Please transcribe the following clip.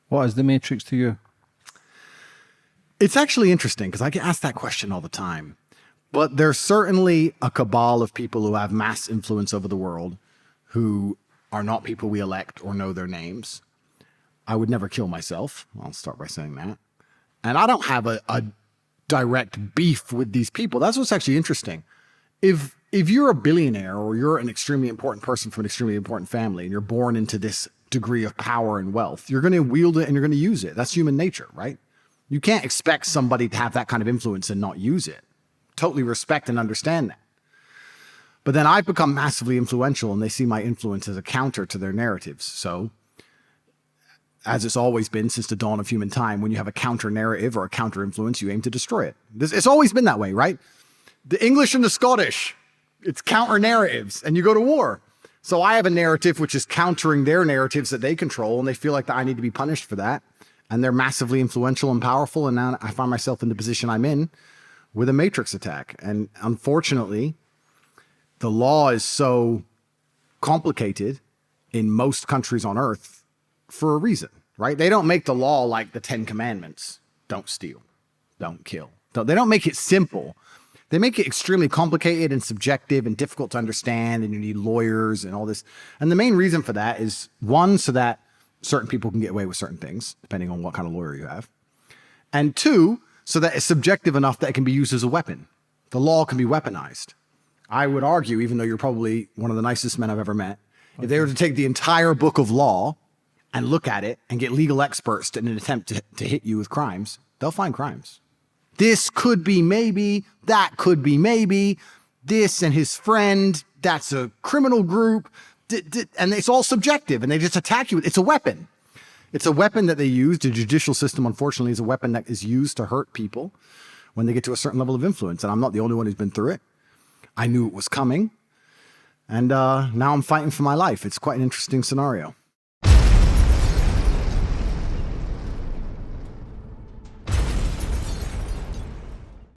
What is the matrix to you? It's actually interesting because I get asked that question all the time. But there's certainly a cabal of people who have mass influence over the world who are not people we elect or know their names. I would never kill myself. I'll start by saying that. And I don't have a direct beef with these people. That's what's actually interesting. If you're a billionaire or you're an extremely important person from an extremely important family and you're born into this degree of power and wealth, you're going to wield it and you're going to use it. That's human nature, right? You can't expect somebody to have that kind of influence and not use it. Totally respect and understand that. But then I've become massively influential and they see my influence as a counter to their narratives. So, as it's always been since the dawn of human time, when you have a counter narrative or a counter influence, you aim to destroy it. It's always been that way, right? The English and the Scottish, it's counter narratives and you go to war. So I have a narrative which is countering their narratives that they control and they feel like that I need to be punished for that. And they're massively influential and powerful. And now I find myself in the position I'm in with a matrix attack. And unfortunately, the law is so complicated in most countries on earth for a reason, right? They don't make the law like the 10 Commandments. Don't steal, don't kill. They don't make it simple. They make it extremely complicated and subjective and difficult to understand, and you need lawyers and all this. And the main reason for that is, one, so that certain people can get away with certain things, depending on what kind of lawyer you have. And two, so that it's subjective enough that it can be used as a weapon. The law can be weaponized. I would argue, even though you're probably one of the nicest men I've ever met, if they were to take the entire book of law and look at it and get legal experts in an attempt to hit you with crimes, they'll find crimes. This could be maybe, that could be maybe, this and his friend, that's a criminal group, and it's all subjective, and they just attack you. It's a weapon. It's a weapon that they use. The judicial system, unfortunately, is a weapon that is used to hurt people when they get to a certain level of influence, and I'm not the only one who's been through it. I knew it was coming, and now I'm fighting for my life. It's quite an interesting scenario.